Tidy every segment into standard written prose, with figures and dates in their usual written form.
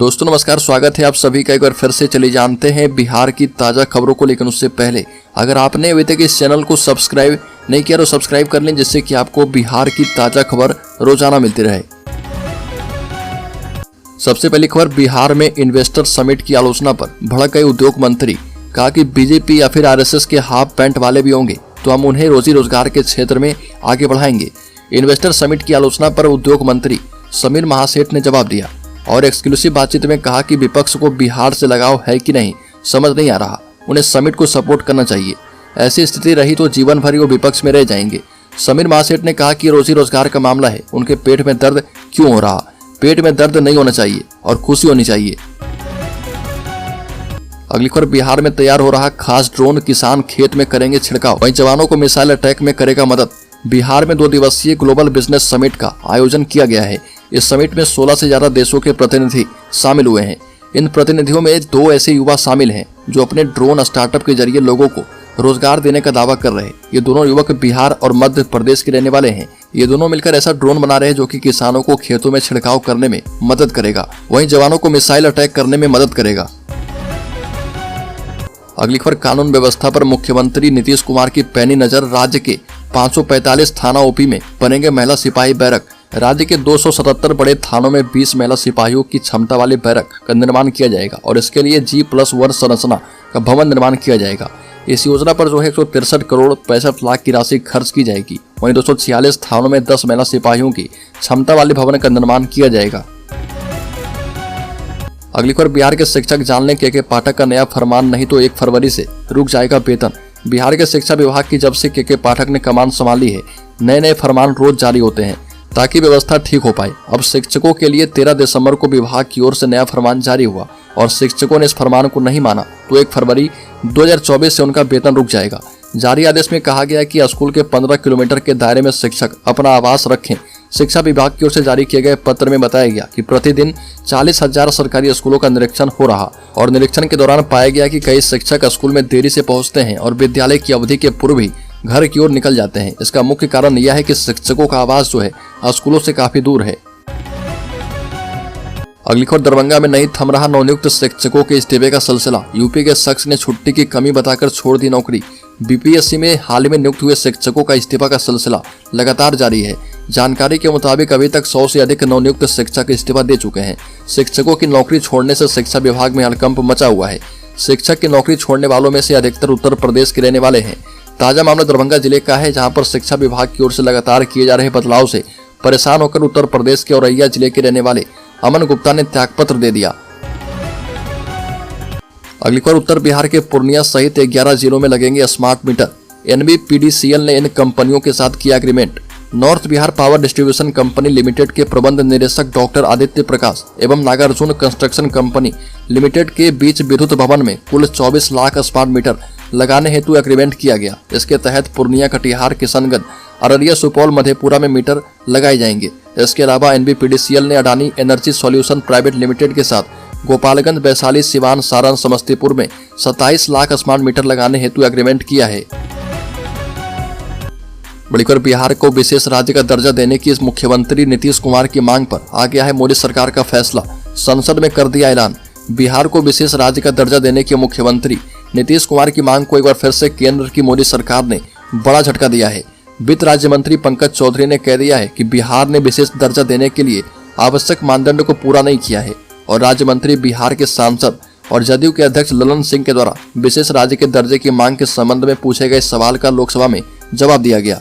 दोस्तों नमस्कार, स्वागत है आप सभी का एक बार फिर से। चले जानते हैं बिहार की ताज़ा खबरों को। लेकिन उससे पहले अगर आपने अभी तक इस चैनल को सब्सक्राइब नहीं किया तो सब्सक्राइब कर लें, जिससे कि आपको बिहार की ताज़ा खबर रोजाना मिलती रहे। सबसे पहली खबर, बिहार में इन्वेस्टर समिट की आलोचना पर भड़क गए उद्योग मंत्री। कहा कि बीजेपी या फिर आरएसएस के हाफ पैंट वाले भी होंगे तो हम उन्हें रोजी रोजगार के क्षेत्र में आगे बढ़ाएंगे। इन्वेस्टर समिट की आलोचना पर उद्योग मंत्री समीर महासेठ ने जवाब दिया और एक्सक्लूसिव बातचीत में कहा कि विपक्ष को बिहार से लगाव है कि नहीं समझ नहीं आ रहा, उन्हें समिट को सपोर्ट करना चाहिए। ऐसी स्थिति रही तो जीवन भर वो विपक्ष में रह जाएंगे। समीर महासेठ ने कहा कि रोजी रोजगार का मामला है, उनके पेट में दर्द क्यों हो रहा? पेट में दर्द नहीं होना चाहिए और खुशी होनी चाहिए। अगली खबर, बिहार में तैयार हो रहा खास ड्रोन, किसान खेत में करेंगे छिड़काव, वहीं जवानों को मिसाइल अटैक में करेगा मदद। बिहार में 2 दिवसीय ग्लोबल बिजनेस समिट का आयोजन किया गया है। इस समिट में 16 से ज्यादा देशों के प्रतिनिधि शामिल हुए हैं। इन प्रतिनिधियों में 2 ऐसे युवा शामिल हैं जो अपने ड्रोन स्टार्टअप के जरिए लोगों को रोजगार देने का दावा कर रहे हैं। ये दोनों युवक बिहार और मध्य प्रदेश के रहने वाले हैं। ये दोनों मिलकर ऐसा ड्रोन बना रहे हैं जो कि किसानों को खेतों में छिड़काव करने में मदद करेगा, वहीं जवानों को मिसाइल अटैक करने में मदद करेगा। अगली खबर, कानून व्यवस्था पर मुख्यमंत्री नीतीश कुमार की पैनी नजर। राज्य के 545 थाना ओपी में बनेंगे महिला सिपाही बैरक। राज्य के 277 बड़े थानों में 20 महिला सिपाहियों की क्षमता वाले बैरक का निर्माण किया जाएगा और इसके लिए G+1 संरचना का भवन निर्माण किया जाएगा। इस योजना पर 163 करोड़ 65 लाख की राशि खर्च की जाएगी। वहीं 246 थानों में 10 महिला सिपाहियों की क्षमता वाले भवन का निर्माण किया जाएगा। अगली खबर, बिहार के शिक्षक जान लें के पाठक का नया फरमान, नहीं तो 1 फरवरी से रुक जाएगा वेतन। बिहार के शिक्षा विभाग की जब से के पाठक ने कमान संभाली है, नए फरमान रोज जारी होते हैं ताकि व्यवस्था ठीक हो पाए। अब शिक्षकों के लिए 13 दिसंबर को विभाग की ओर से नया फरमान जारी हुआ और शिक्षकों ने इस फरमान को नहीं माना तो 1 फरवरी 2024 से उनका वेतन रुक जाएगा। जारी आदेश में कहा गया है कि स्कूल के 15 किलोमीटर के दायरे में शिक्षक अपना आवास रखें। शिक्षा विभाग की ओर से जारी किए गए पत्र में बताया गया कि प्रतिदिन 40,000 सरकारी स्कूलों का निरीक्षण हो रहा और निरीक्षण के दौरान पाया गया कि कई शिक्षक स्कूल में देरी से पहुंचते हैं और विद्यालय की अवधि के पूर्व ही घर की ओर निकल जाते हैं। इसका मुख्य कारण यह है कि शिक्षकों का आवास जो है स्कूलों से काफी दूर है। अगली खबर, दरभंगा में नहीं थम रहा नवनियुक्त शिक्षकों के इस्तीफे का सिलसिला। यूपी के शख्स ने छुट्टी की कमी बताकर छोड़ दी नौकरी। बीपीएससी में हाल में नियुक्त हुए शिक्षकों का इस्तीफा का सिलसिला लगातार जारी है। जानकारी के मुताबिक अभी तक 100 से अधिक नवनियुक्त शिक्षक इस्तीफा दे चुके हैं। शिक्षकों की नौकरी छोड़ने से शिक्षा विभाग में हड़कंप मचा हुआ है। शिक्षक की नौकरी छोड़ने वालों में से अधिकतर उत्तर प्रदेश के रहने वाले हैं। ताजा मामला दरभंगा जिले का है, जहां पर शिक्षा विभाग की ओर से लगातार किए जा रहे बदलाव से परेशान होकर उत्तर प्रदेश के औरैया जिले के रहने वाले अमन गुप्ता ने त्यागपत्र दे दिया। अगली खबर, उत्तर बिहार के पूर्णिया सहित 11 जिलों में लगेंगे स्मार्ट मीटर। NBPDCL ने इन कंपनियों के साथ किया agreement. North Bihar power distribution company limited के प्रबंध निदेशक डॉक्टर आदित्य प्रकाश एवं नागार्जुन कंस्ट्रक्शन कंपनी लिमिटेड के बीच विद्युत भवन में कुल 24 लाख स्मार्ट मीटर लगाने हेतु एग्रीमेंट किया गया। इसके तहत पूर्णिया, कटिहार, किशनगंज, अररिया, सुपौल, मधेपुरा में मीटर लगाए जाएंगे। इसके अलावा NBPDCL ने Adani energy solution private limited के साथ गोपालगंज, वैशाली, सिवान, सारण, समस्तीपुर में 27 लाख स्मार्ट मीटर लगाने हेतु एग्रीमेंट किया है। बड़ी खबर, बिहार को विशेष राज्य का दर्जा देने की मुख्यमंत्री नीतीश कुमार की मांग पर आ गया है मोदी सरकार का फैसला। संसद में कर दिया ऐलान। बिहार को विशेष राज्य का दर्जा देने के मुख्यमंत्री नीतीश कुमार की मांग को एक बार फिर से केंद्र की मोदी सरकार ने बड़ा झटका दिया है। वित्त राज्य मंत्री पंकज चौधरी ने कह दिया है कि बिहार ने विशेष दर्जा देने के लिए आवश्यक मानदंड को पूरा नहीं किया है और राज्य मंत्री बिहार के सांसद और जदयू के अध्यक्ष ललन सिंह के द्वारा विशेष राज्य के दर्जे की मांग के संबंध में पूछे गए सवाल का लोकसभा में जवाब दिया गया।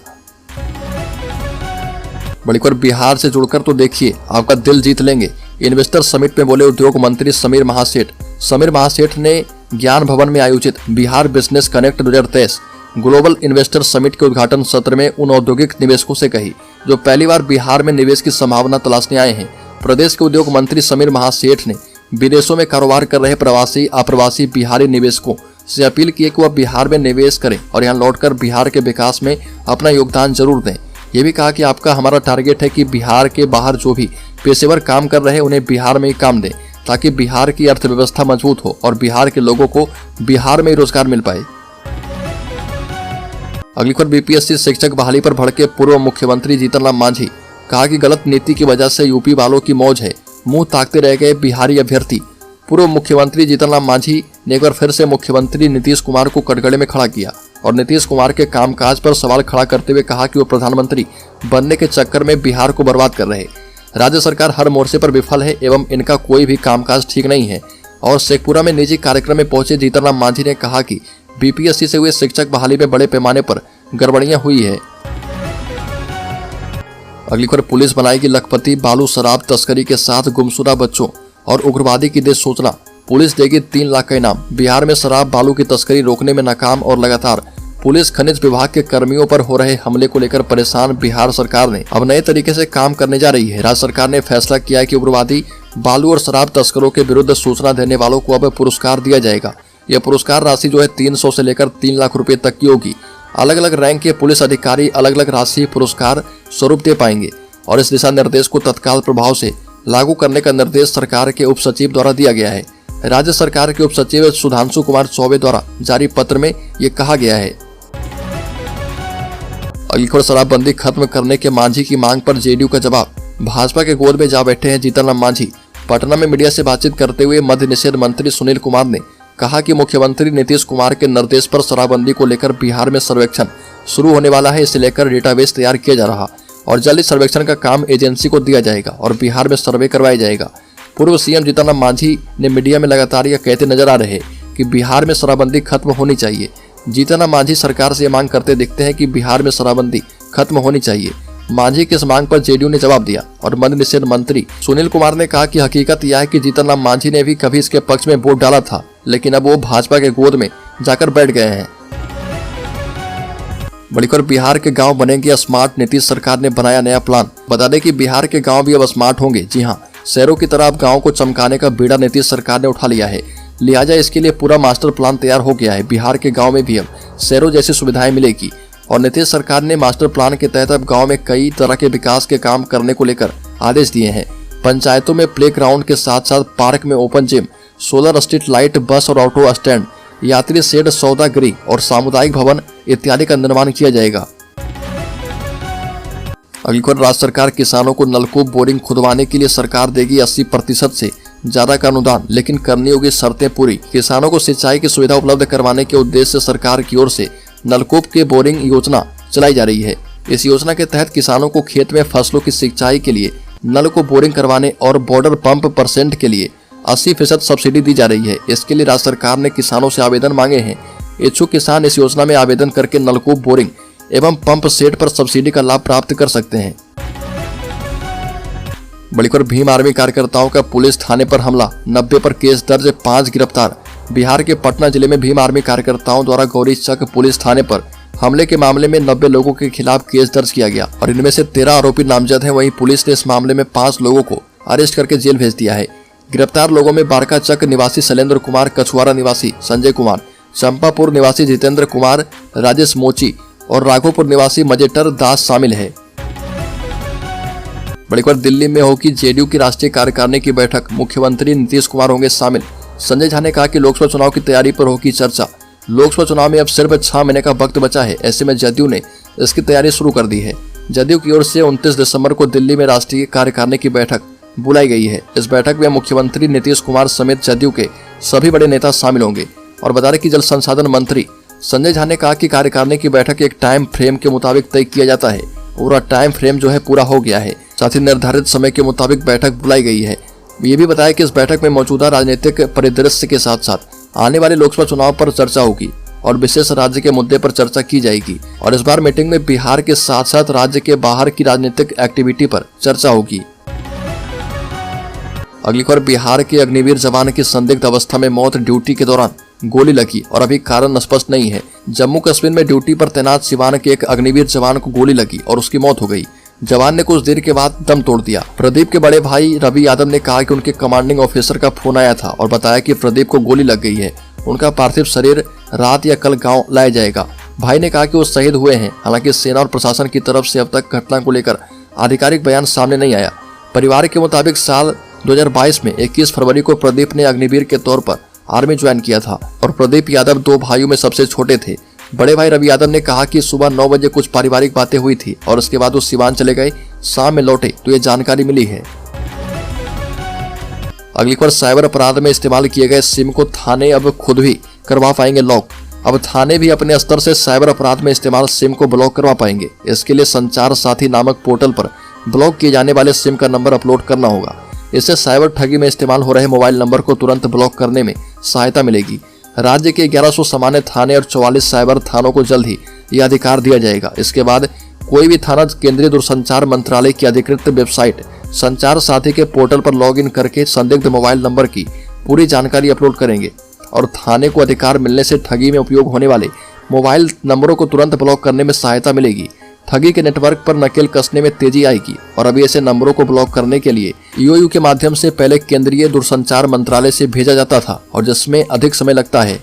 बड़ी खबर, बिहार से जुड़कर तो देखिए आपका दिल जीत लेंगे। इन्वेस्टर समिट में बोले उद्योग मंत्री समीर महासेठ। समीर महासेठ ने ज्ञान भवन में आयोजित Bihar business connect 2023 global investor summit के उद्घाटन सत्र में उन औद्योगिक निवेशकों से कही जो पहली बार बिहार में निवेश की संभावना तलाशने आए हैं। प्रदेश के उद्योग मंत्री समीर महासेठ ने विदेशों में कारोबार कर रहे प्रवासी अप्रवासी बिहारी निवेशकों से अपील की कि वह बिहार में निवेश करें और यहां लौटकर बिहार के विकास में अपना योगदान जरूर दें। ये भी कहा कि आपका हमारा टारगेट है कि बिहार के बाहर जो भी पेशेवर काम कर रहे हैं उन्हें बिहार में ही काम दें ताकि बिहार की अर्थव्यवस्था मजबूत हो और बिहार के लोगों को बिहार में ही रोजगार मिल पाए। अगली खबर, बीपीएससी शिक्षक बहाली पर भड़के पूर्व मुख्यमंत्री जीतन राम मांझी। कहा कि गलत नीति की वजह से यूपी वालों की मौज है। मुंह ताकते रह गए बिहारी अभ्यर्थी। पूर्व मुख्यमंत्री जीतनराम मांझी ने एक बार फिर से मुख्यमंत्री नीतीश कुमार को कटघरे में खड़ा किया और नीतीश कुमार के कामकाज पर सवाल खड़ा करते हुए कहा कि वो प्रधानमंत्री बनने के चक्कर में बिहार को बर्बाद कर रहे। राज्य सरकार हर मोर्चे पर विफल है एवं इनका कोई भी कामकाज ठीक नहीं है। और शेखपुरा में निजी कार्यक्रम में पहुंचे जीतनराम मांझी ने कहा कि बीपीएससी से हुए शिक्षक बहाली में बड़े पैमाने पर गड़बड़ियां हुई है। अगली खबर, पुलिस बनाएगी लखपति बालू शराब तस्करी के साथ गुमशुदा बच्चों और उग्रवादी की दे सूचना। पुलिस देगी 3 लाख का इनाम। बिहार में शराब बालू की तस्करी रोकने में नाकाम और लगातार पुलिस खनिज विभाग के कर्मियों पर हो रहे हमले को लेकर परेशान बिहार सरकार ने अब नए तरीके से काम करने जा रही है। राज्य सरकार ने फैसला किया है कि उग्रवादी बालू और शराब तस्करों के विरुद्ध सूचना देने वालों को अब पुरस्कार दिया जाएगा। यह पुरस्कार राशि जो है 300 से लेकर 3 लाख रुपए तक की होगी। अलग अलग रैंक के पुलिस अधिकारी अलग अलग राशि पुरस्कार स्वरूप दे पाएंगे और इस दिशा निर्देश को तत्काल प्रभाव से लागू करने का निर्देश सरकार के उप सचिव द्वारा दिया गया है। राज्य सरकार के उप सचिव सुधांशु कुमार चौबे द्वारा जारी पत्र में ये कहा गया है। अगली खबर, शराबबंदी खत्म करने के मांझी की मांग पर जेडीयू का जवाब। भाजपा के गोद में जा बैठे हैं जीतनराम मांझी। पटना में मीडिया से बातचीत करते हुए मद्य निषेध मंत्री सुनील कुमार ने कहा कि मुख्यमंत्री नीतीश कुमार के निर्देश पर शराबबंदी को लेकर बिहार में सर्वेक्षण शुरू होने वाला है। इसे लेकर डेटाबेस तैयार किया जा रहा और जल्द सर्वेक्षण का काम एजेंसी को दिया जाएगा और बिहार में सर्वे करवाया जाएगा। पूर्व सीएम जीतनराम मांझी ने मीडिया में लगातार यह कहते नजर आ रहे कि बिहार में शराबबंदी खत्म होनी चाहिए। जीतनराम मांझी सरकार से मांग करते दिखते हैं कि बिहार में शराबबंदी खत्म होनी चाहिए। मांझी की इस मांग पर जेडीयू ने जवाब दिया और मद्य निषेध मंत्री सुनील कुमार ने कहा कि हकीकत यह है कि जीतनराम मांझी ने भी कभी इसके पक्ष में वोट डाला था, लेकिन अब वो भाजपा के गोद में जाकर बैठ गए हैं। बड़ी खबर, बिहार के गांव बनेंगे स्मार्ट। नीतीश सरकार ने बनाया नया प्लान। बता दें कि बिहार के गांव भी अब स्मार्ट होंगे। जी हां, शहरों की तरह अब गांव को चमकाने का बीड़ा नीतीश सरकार ने उठा लिया है। लिहाजा इसके लिए पूरा मास्टर प्लान तैयार हो गया है। बिहार के गांव में भी अब शहरों जैसी सुविधाएं मिलेगी और नीतीश सरकार ने मास्टर प्लान के तहत अब गांव में कई तरह के विकास के काम करने को लेकर आदेश दिए हैं। पंचायतों में प्ले ग्राउंड के साथ साथ पार्क में open gym, solar street light, बस और ऑटो स्टैंड, यात्री शेड, सौदागृह और सामुदायिक भवन इत्यादि का निर्माण किया जाएगा। अगली खबर, राज्य सरकार किसानों को नलकूप बोरिंग खुदवाने के लिए सरकार देगी 80% से ज्यादा का अनुदान, लेकिन करनी होगी शर्तें पूरी। किसानों को सिंचाई की सुविधा उपलब्ध करवाने के उद्देश्य से सरकार की ओर से नलकूप के बोरिंग योजना चलाई जा रही है। इस योजना के तहत किसानों को खेत में फसलों की सिंचाई के लिए नल को बोरिंग करवाने और बॉर्डर पंप % के लिए 80% सब्सिडी दी जा रही है। इसके लिए राज्य सरकार ने किसानों से आवेदन मांगे हैं। इच्छुक किसान इस योजना में आवेदन करके नलकूप बोरिंग एवं पंप सेट पर सब्सिडी का लाभ प्राप्त कर सकते हैं। बड़ी खबर, भीम आर्मी कार्यकर्ताओं का पुलिस थाने पर हमला, 90 पर केस दर्ज, 5 गिरफ्तार। बिहार के पटना जिले में भीम आर्मी कार्यकर्ताओं द्वारा गौरी चक पुलिस थाने पर हमले के मामले में 90 लोगों के खिलाफ केस दर्ज किया गया और इनमें से 13 आरोपी नामजद हैं। वहीं पुलिस ने इस मामले में 5 लोगों को अरेस्ट करके जेल भेज दिया है। गिरफ्तार लोगों में बारका चक निवासी शैलेंद्र कुमार, कछुआरा निवासी संजय कुमार, चंपापुर निवासी जितेंद्र कुमार, राजेश मोची और राघोपुर निवासी मजेटर दास शामिल है। बड़ी खबर, दिल्ली में होगी जेडीयू की राष्ट्रीय कार्यकारिणी की बैठक, मुख्यमंत्री नीतीश कुमार होंगे शामिल। संजय झा ने कहा कि लोकसभा चुनाव की तैयारी पर होगी चर्चा। लोकसभा चुनाव में अब सिर्फ 6 महीने का वक्त बचा है। ऐसे में जदयू ने इसकी तैयारी शुरू कर दी है। जदयू की ओर से 29 दिसंबर को दिल्ली में राष्ट्रीय कार्यकारिणी की बैठक बुलाई गई है। इस बैठक में मुख्यमंत्री नीतीश कुमार समेत जदयू के सभी बड़े नेता शामिल होंगे। और बता दें कि जल संसाधन मंत्री संजय झा ने कहा कि कार्यकारिणी की बैठक एक टाइम फ्रेम के मुताबिक तय किया जाता है। पूरा टाइम फ्रेम जो है पूरा हो गया है, साथ ही निर्धारित समय के मुताबिक बैठक बुलाई गई है। ये भी बताया कि इस बैठक में मौजूदा राजनीतिक परिदृश्य के साथ साथ आने वाले लोकसभा चुनाव पर चर्चा होगी और विशेष राज्य के मुद्दे पर चर्चा की जाएगी। और इस बार मीटिंग में बिहार के साथ साथ राज्य के बाहर की राजनीतिक एक्टिविटी पर चर्चा होगी। अगली खबर, बिहार के अग्निवीर जवान की संदिग्ध अवस्था में मौत, ड्यूटी के दौरान गोली लगी और अभी कारण स्पष्ट नहीं है। जम्मू कश्मीर में ड्यूटी पर तैनात सिवान के एक अग्निवीर जवान को गोली लगी और उसकी मौत हो गई। जवान ने कुछ देर के बाद दम तोड़ दिया। प्रदीप के बड़े भाई रवि यादव ने कहा कि उनके कमांडिंग ऑफिसर का फोन आया था और बताया कि प्रदीप को गोली लग गई है। उनका पार्थिव शरीर रात या कल गांव लाया जाएगा। भाई ने कहा कि वो शहीद हुए हैं। हालांकि सेना और प्रशासन की तरफ से अब तक घटना को लेकर आधिकारिक बयान सामने नहीं आया। परिवार के मुताबिक साल 2022 में 21 फरवरी को प्रदीप ने अग्निवीर के तौर पर आर्मी ज्वाइन किया था और प्रदीप यादव 2 भाइयों में सबसे छोटे थे। बड़े भाई रवि यादव ने कहा कि सुबह 9 बजे कुछ पारिवारिक बातें हुई थी और उसके बाद वो सिवान चले गए। शाम में लौटे तो ये जानकारी मिली है। अगली खबर, साइबर अपराध में इस्तेमाल किए गए सिम को थाने अब खुद भी करवा पाएंगे लॉक। अब थाने भी अपने स्तर से साइबर अपराध में इस्तेमाल सिम को ब्लॉक करवा पाएंगे। इसके लिए संचार साथी नामक पोर्टल पर ब्लॉक किए जाने वाले सिम का नंबर अपलोड करना होगा। इससे साइबर ठगी में इस्तेमाल हो रहे मोबाइल नंबर को तुरंत ब्लॉक करने में सहायता मिलेगी। राज्य के 1100 सामान्य थाने और 44 साइबर थानों को जल्द ही यह अधिकार दिया जाएगा। इसके बाद कोई भी थाना केंद्रीय दूरसंचार मंत्रालय की अधिकृत वेबसाइट संचार साथी के पोर्टल पर लॉगिन करके संदिग्ध मोबाइल नंबर की पूरी जानकारी अपलोड करेंगे और थाने को अधिकार मिलने से ठगी में उपयोग होने वाले मोबाइल नंबरों को तुरंत ब्लॉक करने में सहायता मिलेगी। ठगी के नेटवर्क पर नकेल कसने में तेजी आएगी और अभी ऐसे नंबरों को ब्लॉक करने के लिए ईओयू के माध्यम से पहले केंद्रीय दूरसंचार मंत्रालय से भेजा जाता था और जिसमें अधिक समय लगता है।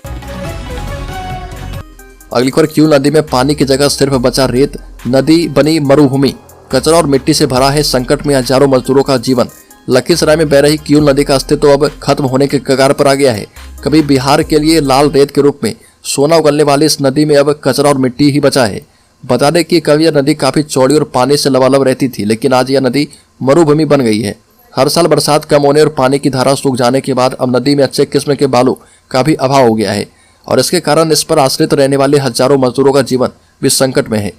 अगली खबर, क्यों नदी में पानी की जगह सिर्फ बचा रेत, नदी बनी मरुभूमि, कचरा और मिट्टी से भरा है संकट में हजारों मजदूरों का जीवन। लखीसराय में बह रही क्यूल नदी का अस्तित्व अब खत्म होने के कगार पर आ गया है। कभी बिहार के लिए लाल रेत के रूप में सोना उगलने वाली इस नदी में अब कचरा और मिट्टी ही बचा है। बता दें कि कभी यह नदी काफी चौड़ी और पानी से लबालब रहती थी, लेकिन आज यह नदी मरुभूमि बन गई है। हर साल बरसात कम होने और पानी की धारा सूख जाने के बाद अब नदी में अच्छे किस्म के बालू का भी अभाव हो गया है और इसके कारण इस पर आश्रित रहने वाले हजारों मजदूरों का जीवन भी संकट में है।